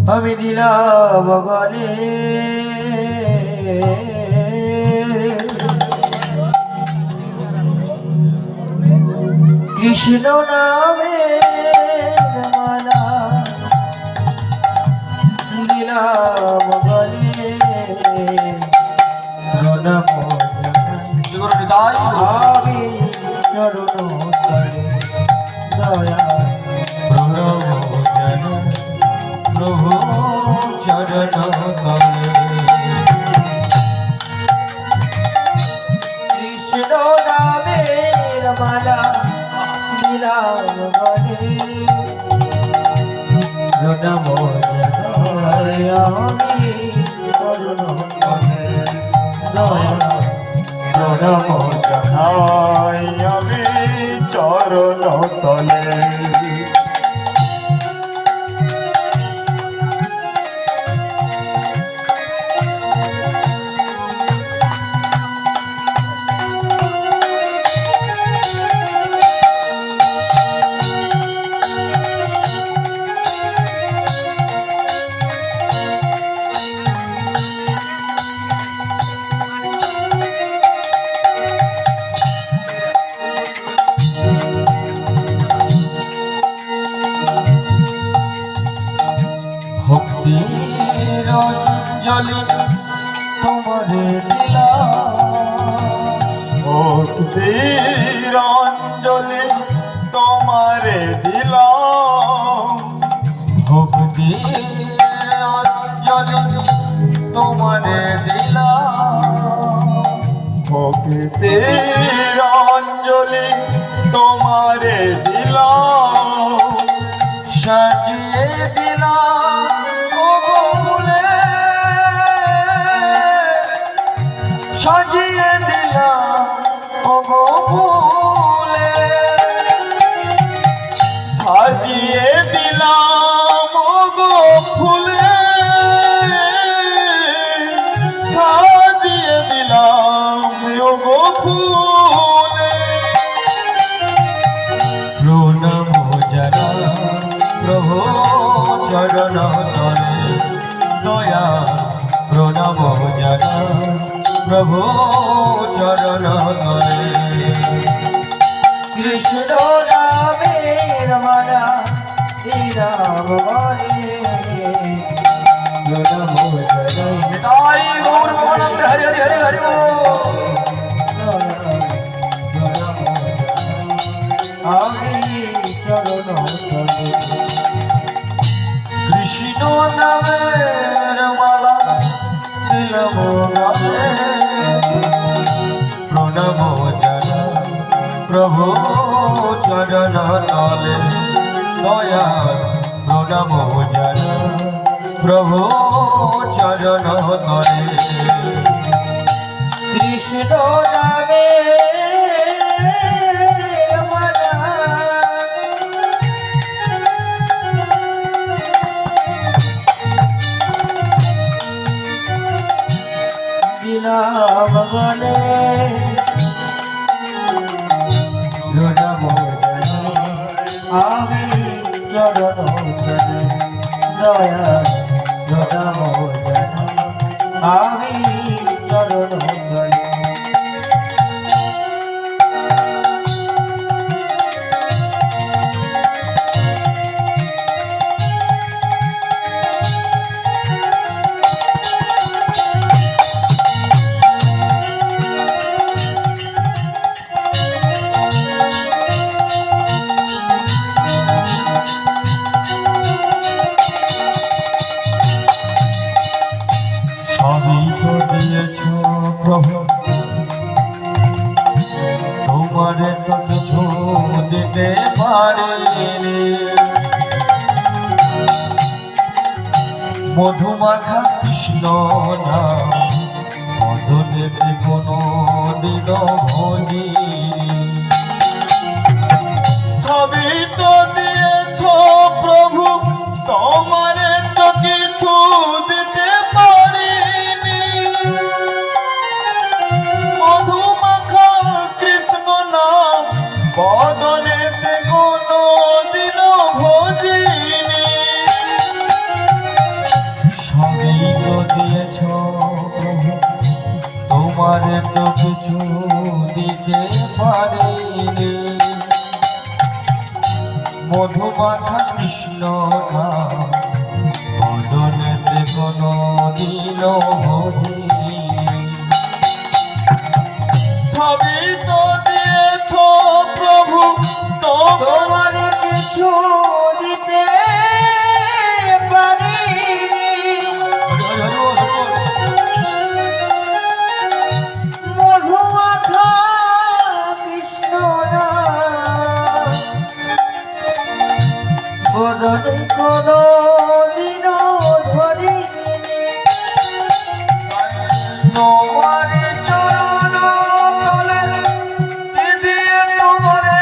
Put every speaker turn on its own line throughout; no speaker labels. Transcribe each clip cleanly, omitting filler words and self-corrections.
আমি দিলাম গলে কৃষ্ণ নামে মালা দিলাম গলে প্রণাম আমি চরণ তলে দয়া প্রণাম প্রভু চরণ তলে কৃষ্ণ নামের মালা দিলাম গলে প্রণাম আমি চরণ তলে দয়া প্রণাম
জানাই আমি চরণ তলে
ভক্তির অঞ্জলি তোমারে দিলাম
ভক্তির অঞ্জলি তোমারে দিলাম
ভক্তির অঞ্জলি তোমারে দিলাম
ভক্তির অঞ্জলি তোমারে দিলাম
সাজিয়ে দিলাম ফুলে সাজিয়ে দিলাম ফুলে
সাজিয়ে দিলাম গো ফুলে সাজিয়ে দিলাম গো ফুলে
প্রণাম জানা প্রভু চরণ তলে দয়া প্রণাম জানা প্রভু চরণ তলে কৃষ্ণ নামের মালা দিলাম গলে প্রণাম জানা তাই গৌর ভগবান হরি হরি হরি হরি আমি চরণ তলে কৃষ্ণ নামের মালা দিলাম গলে প্রণাম জানা প্রভু চরণ তলে দয়া প্রণাম জানা প্রভু চরণ তলে কৃষ্ণ নামে দিলাম গলে প্রণাম জানা আমি চরণ তলে দয়া প্রণাম জানা আমি চরণ তলে সবই তো দিয়েছ প্রভু তোমারে তো কিছু দিতে পারিনি মধুমাখা কৃষ্ণ নাম মধু দেবে কোনো দিন ভোজি
সবই তো দিয়েছ প্রভু তোমারে তো কিছু দিতে পারিনি মধুমাখা কৃষ্ণ নাম বদনেতে কোনো দিন ভোজিনি
তোমার তো কিছু দিতে পারিনি মধুমাখা কৃষ্ণ বদনেতে কোনো দিল হরি
সবই তো দিয়েছ প্রভু
তোমার কিছু দিতে পারিনি মধুমাখা কৃষ্ণ বদনে কোনো দিন ধরি তোমার চরণ তলে দিদিয়ে তোমারে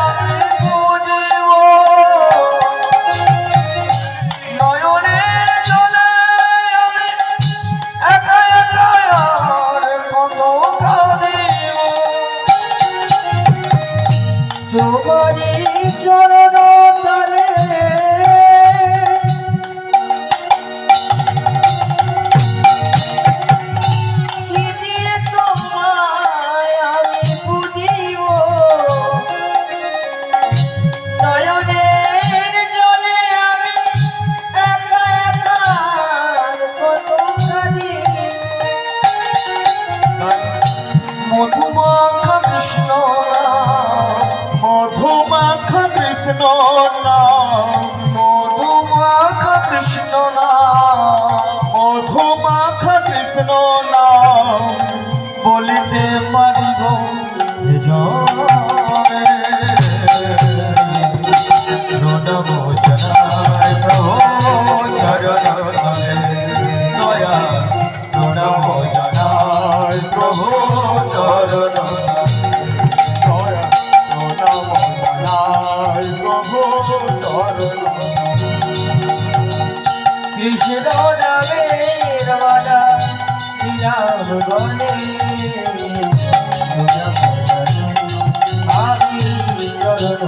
আমি বুঝিব নয়নে জলে আমি একা একা আর কত কাঁদিব তোমারি চরণ তলে দিদিয়ে তোমায় আমি বুঝিব নয়নের জলে আমি একা একা কত কাঁদি মধুমাখা কৃষ্ণ
মধুমাখা কৃষ্ণ নাম
মধুমাখা কৃষ্ণ
মধুমাখা কৃষ্ণ নাম
বলিতে পারিব প্রণব জনায় প্রভু চরণ তলে দয়া প্রণব জনায় প্রভু চরণ কৃষ্ণ নামের মালা শ্রীরাম গণে আমি চরণ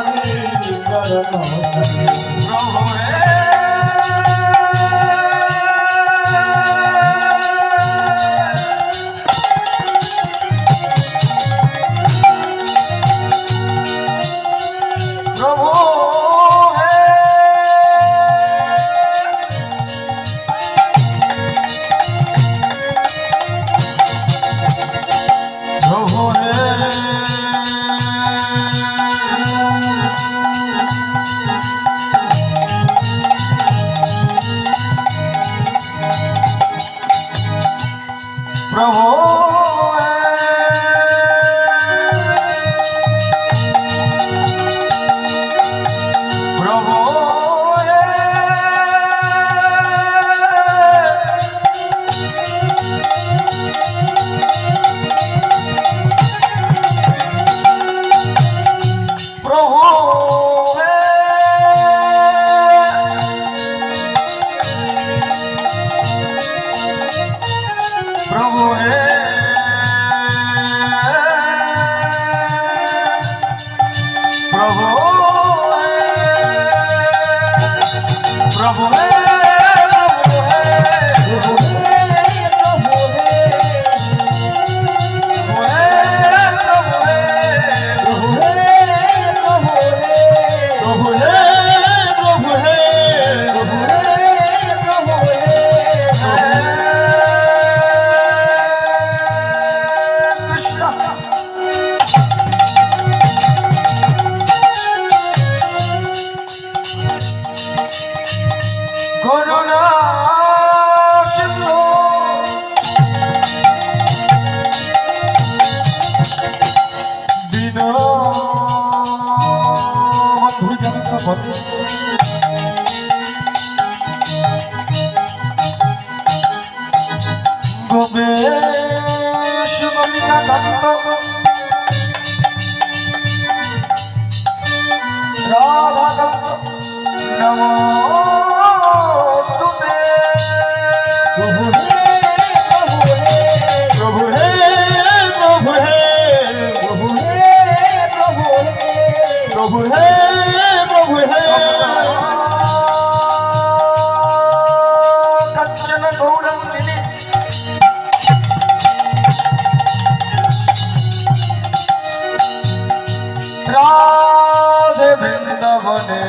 আমি চরণ প্রভু গোবেশ মল্লিকা দত্ত রাধা দত্ত নমস্তুতে
প্রভু হে প্রভু হে প্রভু হে প্রভু হে
প্রভু হে প্রভু হে
প্রভু হে প্রভু হে
মনে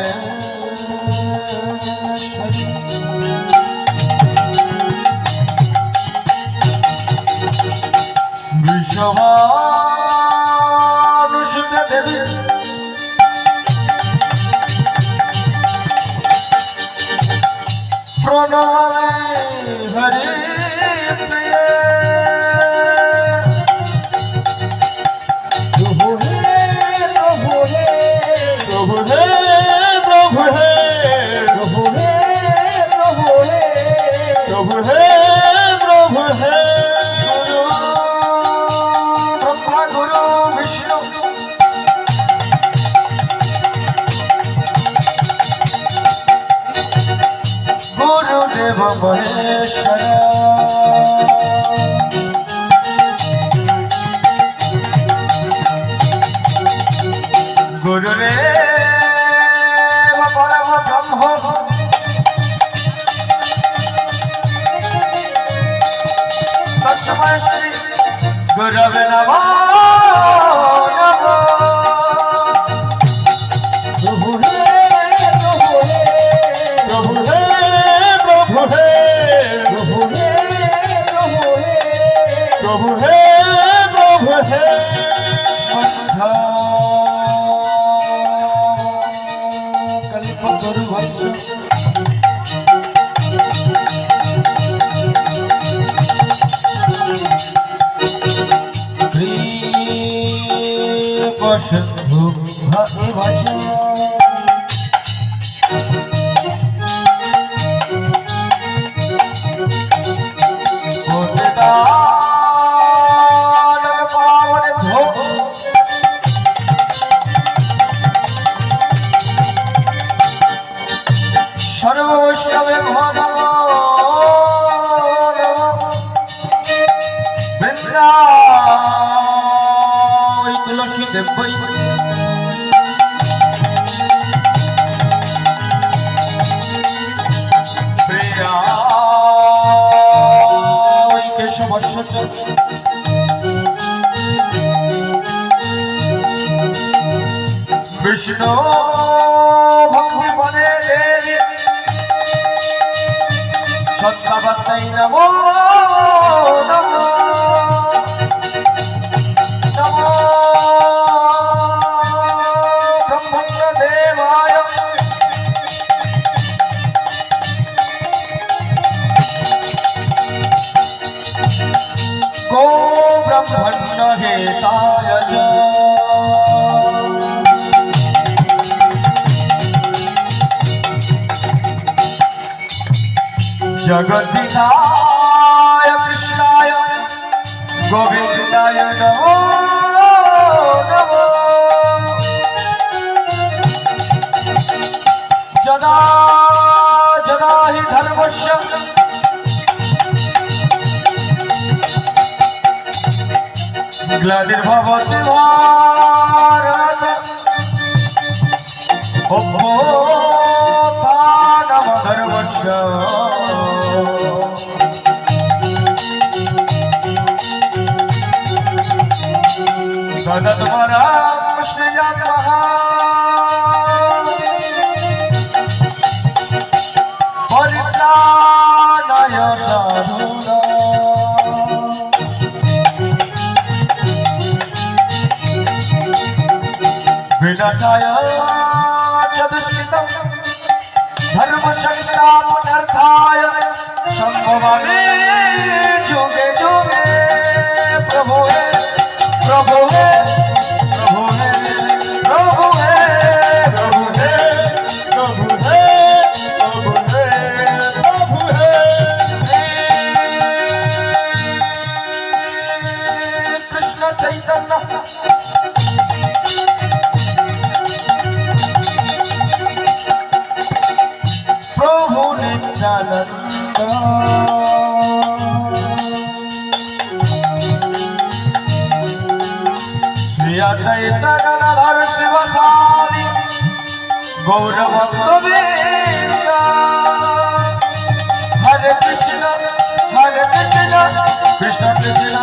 বিশ্বমানুষকে দেবী প্রণামে হরি প্রিয়
প্রভু হে প্রভু হে প্রভু হে প্রভু হে প্রভু হে প্রভু হে প্রভু হে প্রভু হে
ব্রহ্মা গুরু বিষ্ণু গুরুদেব মহেশ্বর গুরুদেব পরম ব্রহ্ম তস্मै শ্রী গুরবে নমঃ
প্রভু হে প্রভু হে প্রভু হে প্রভু হে প্রভু হে প্রভু হে প্রভু হে প্রভু হে
কল্প গুরু বংশ বসন্ধু ভাবে ভজ পাবন ধো সর্বৈষ্ণবে ভগব বৃন্দাবৈ তুলসী দেবৈ প্রিয়াৈ কেশবস্য চ বিষ্ণু ভক্তি পদে দেবী সত্যাবত্তাই নমো নমো নমো ব্রহ্মণ্য দেবায় গো ব্রহ্মণ্য হেতায় চ जगद्धिताय कृष्णाय गोविन्दाय नमो नमो जदा जदा हि धर्मस्य ग्लानिर्भवति भारत अभ्युत्थानमधर्मस्य तदत्परं श्रियं परित्राणाय साधूनां विनाशाय च दुष्कृतं धर्मसंस्थापनार्थाय संभवामि युगे युगे प्रभु हे प्रभु हे प्रभु हे प्रभु हे प्रभु हे
प्रभु हे प्रभु हे प्रभु हे
कृष्ण चैतन्य प्रभु नित्यानंद श्री अद्वैत गदाधर शिवसादि गौरभक्तवृंद हरे कृष्ण कृष्ण कृष्ण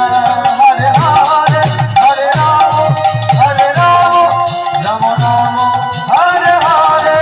हरे हरे हरे राम राम राम हरे हरे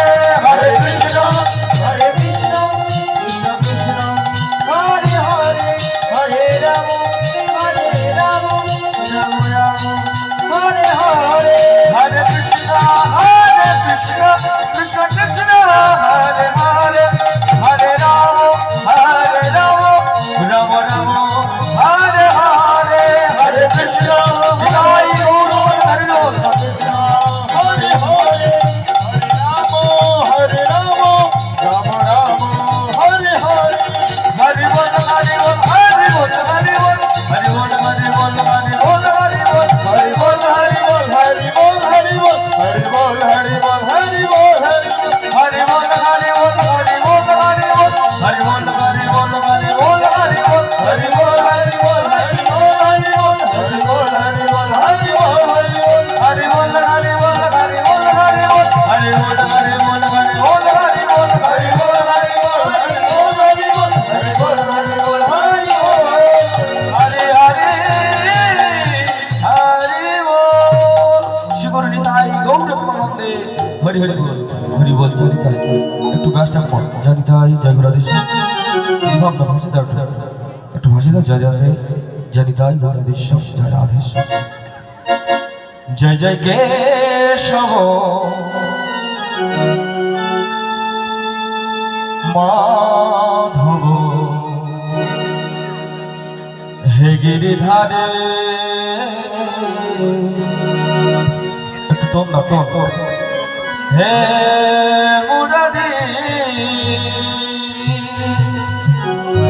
হরি হরি বল হরি বল জানি তাই একটু গাছটা পড় জানি তাই জয় গুরাদেশ ভাবনা ভাষা দাও একটু ভাষা দাও জয় রাধে জানি তাই গুরাদেশ জয় রাধেশ জয় জয় কেশব মাধব হে গিরিধারে একটু টোন দাও টোন হে মুরারি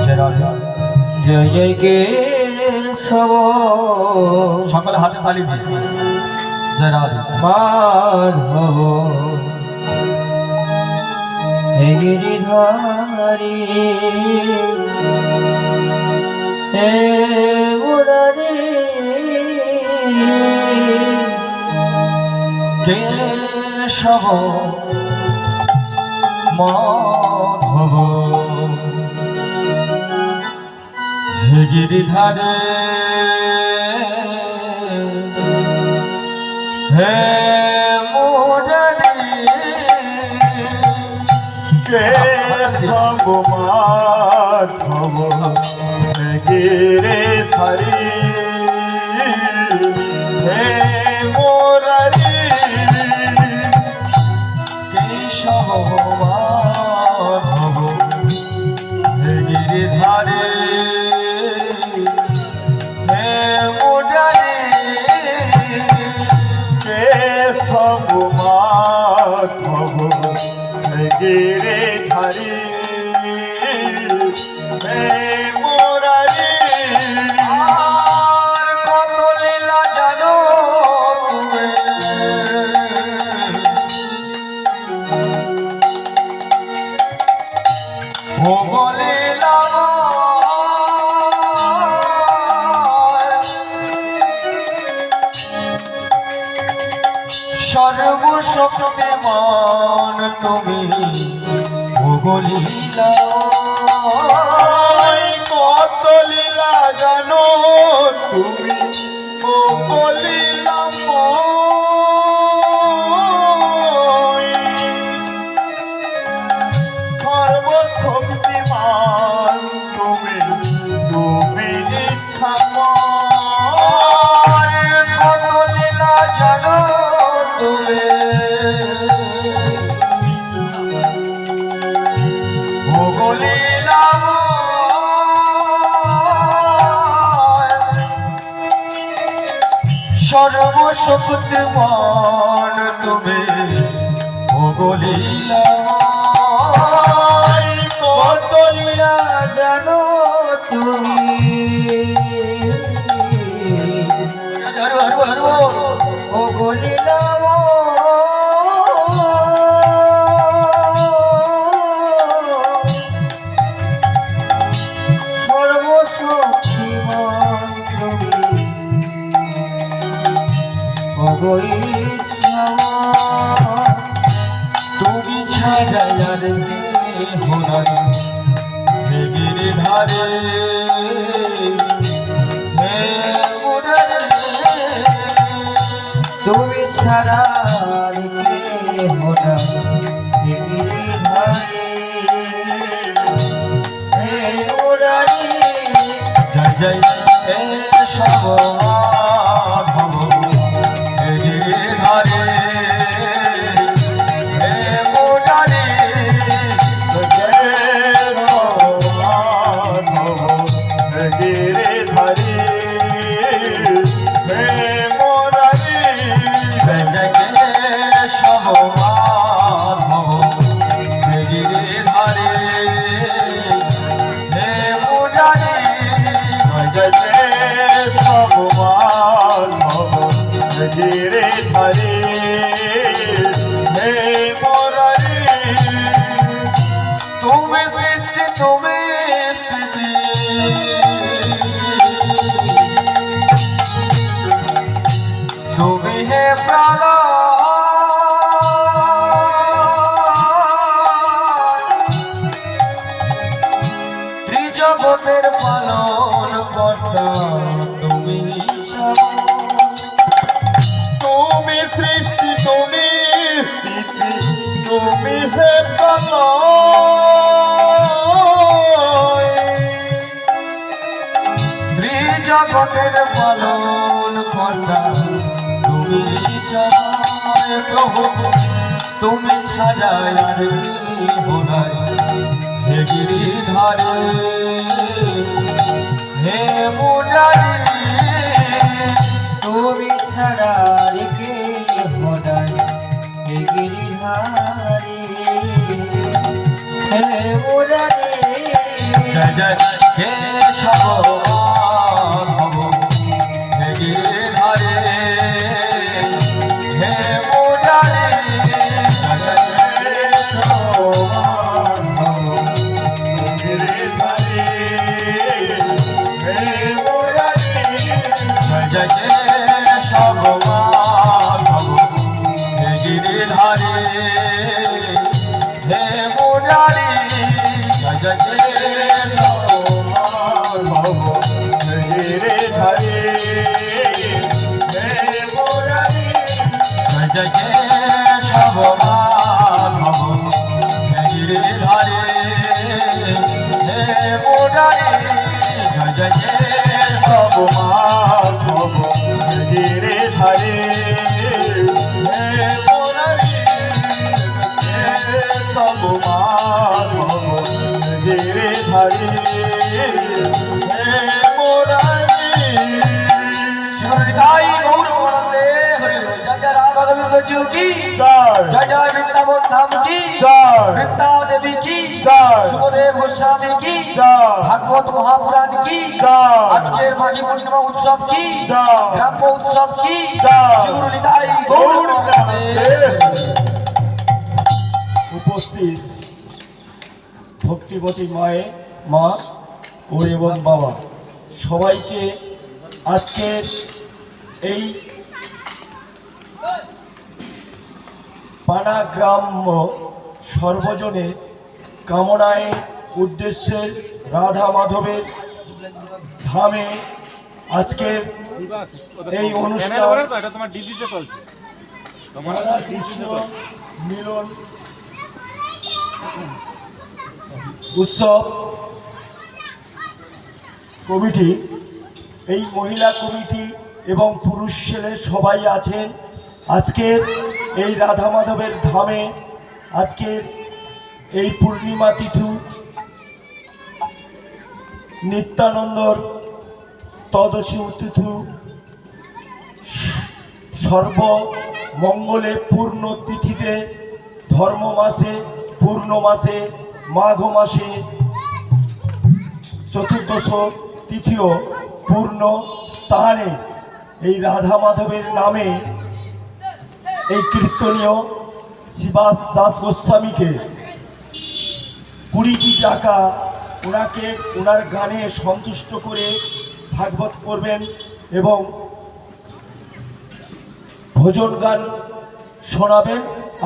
জয় রাধে
জয় জয় কেশব
সকলে হাতে তালি দিয়ে জয় রাধে
মাধব হে গিরিধারী হে মুরারি
কেশব মাধব হে গিরিধারে হে মুরারি
কেশব মাধব হে গিরিধারী হে মুরারি
কেশব মাধব হে গিরিধারে হে মুরারি
কেশব মাধব হে গিরিধারী হে মুরারি
আর কত লীলা জানো তুমি ও লীলা সর্বশক্তিমান তুমি ও লীলা
কত লীলা জানো তুমি ও লীলা সর্বশক্তিমান তুমি তুমি ইচ্ছাময়
কত লীলা জানো তুমি ও লীলা সর্বশক্তিমান তুমি ও লীলা
কত লীলা জানো তুমি
ও লীলা
সর্বশক্তিমান তুমি
তুমি ছাড়া আর হোনার হে গিরিধারে হে মুরারি
তুমি ছাড়া হোনা গিরিধারী হে মুরারি
জয় জয় কেশব মাধব হে গিরিধারে হে মুরারি
গিরিধারী হে মুরারি
জয় জয় কেশব মাধব হে গিরিধারে হে মুরারি
জয় কেশব মাধব গিরিধারী হে মুরারি
তুমি সৃষ্টি তুমি স্থিতি তুমি হে প্রাণ ত্রিজগতের পালন কর্তা তুমি
তুমি সৃষ্টি তুমি স্থিতি তুমি হে প্রলয়
জগতের পালন কর্তা তুমি জয় প্রভু তুমি ছাড়া আর কি হোনাই হে গিরিধারে হে মুরারি
তুমি ছাড়া রেখে হোনাই হে গিরিধারে হে মুরারি
জয় জয় হে সব হে গিরিধারে হে মুরারি জয় জয় হে সভমান হে গিরিধারে হে মুরারি জয় জয় হে जय सभमान हे गिरिधारे हे मुरारी जय जय
সবমান গিরিধারে হে মুরারি সবমান গিরিধারে হে মুরারি
शिवहृदय गौर वंदे हरि जय जय राधा गोविंद जी की
জয়
जय जय वृंदावन धाम की
জয়
वृंदा देवी की
जय
सुखदेव गोस्वामी की
জয়
भागवत महापुराण की
জয়
আজকের মাঘী পূর্ণিমা উৎসব কি
জয়
গ্রাম্য উৎসব কি
জয়
শিবহৃদয়
গৌর
গৌর
প্রেমানন্দে উপস্থিত ভক্তিবতী মায়ে মা ও এবং বাবা সবাইকে আজকের এই পানা গ্রাম্য সর্বজনের কামনায় উদ্দেশ্যে রাধা মাধবের ধামে আজকের এই অনুষ্ঠান
এটা তোমার ডিজিতে চলছে
রাধা কৃষ্ণ মিলন উৎসব কমিটি এই মহিলা কমিটি এবং পুরুষ ছেলে সবাই আছেন আজকের এই রাধা মাধবের ধামে আজকের এই পূর্ণিমা তিথি নিত্যানন্দর তদশী তিথি সর্বমঙ্গলে পূর্ণ তিথিতে ধর্ম মাসে পূর্ণ মাসে মাঘ মাসে চতুর্দশ তিথিও পূর্ণ স্থানে এই রাধা মাধবের নামে এই কীর্তনীয় শিবাস দাস গোস্বামীকে 20টি টাকা ওনাকে ওনার গানে সন্তুষ্ট করে ভাগবত করবেন এবং ভজন গান শোনাবেন।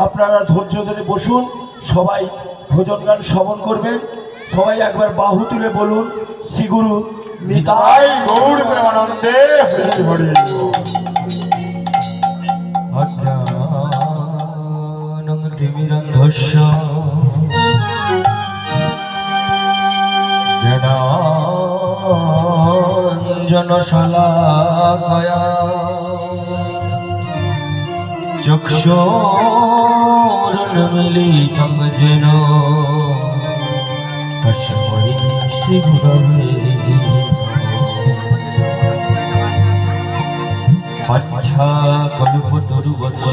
আপনারা ধৈর্য ধরে বসুন, সবাই ভজন গান শ্রবণ করবেন। সবাই একবার বাহু তুলে বলুন শ্রীগুরু নিতাই গৌর প্রেমানন্দে হরি হরি।
অজ্ঞানতিমিরন্ধস্য জ্ঞানাঞ্জনশলাকয়া চক্ষুरुन्मीलितं येन तस्मै श्रीगुरवे पञ्चकल्पतरुवत्स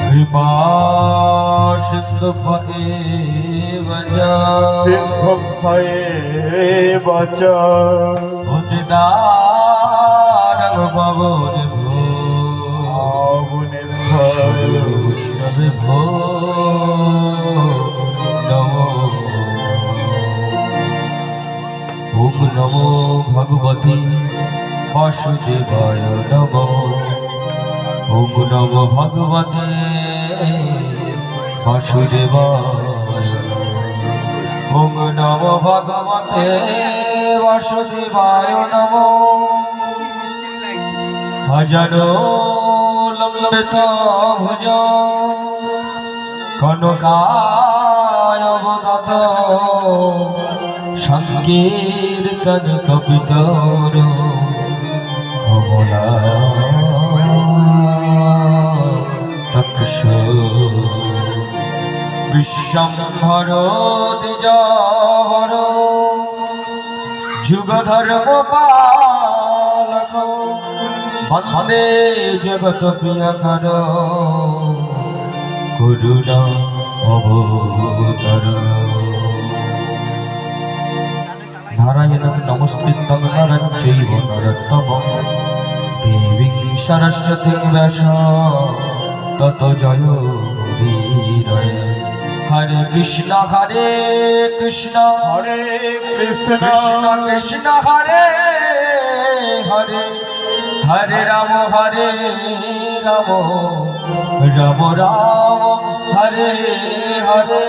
कृपा सिद्धभयेव
সিদ্ধভয়েবচ
উদিতারং ভবনেভ্যো বৈষ্ণবেভ্যো নমো। ওম নমো ভগবতে বাসুদেবায় নমো। ওম নমো ভগবতে বাসুদেবায়। ওম নমো ভগবতে বাসুদেবায় নমো। ভজন লম্বিত ভুজ কনকায় অবনত সংকীর্তন কপিতর কমলা তৎস বিশ্বম্ভর দ্বিজবর যুগ ধর্ম পালক বন্দে জগত প্রিয়কর করুণা অবতর নারায়ণং নমস্কৃত্যং নরং চৈব নরোত্তমং দেবীং সরস্বতীং ব্যাসং ততো জয়োদীরয়ে হরে কৃষ্ণ
হরে কৃষ্ণ
কৃষ্ণ কৃষ্ণ হরে হরে হরে রাম রাম রাম হরে হরে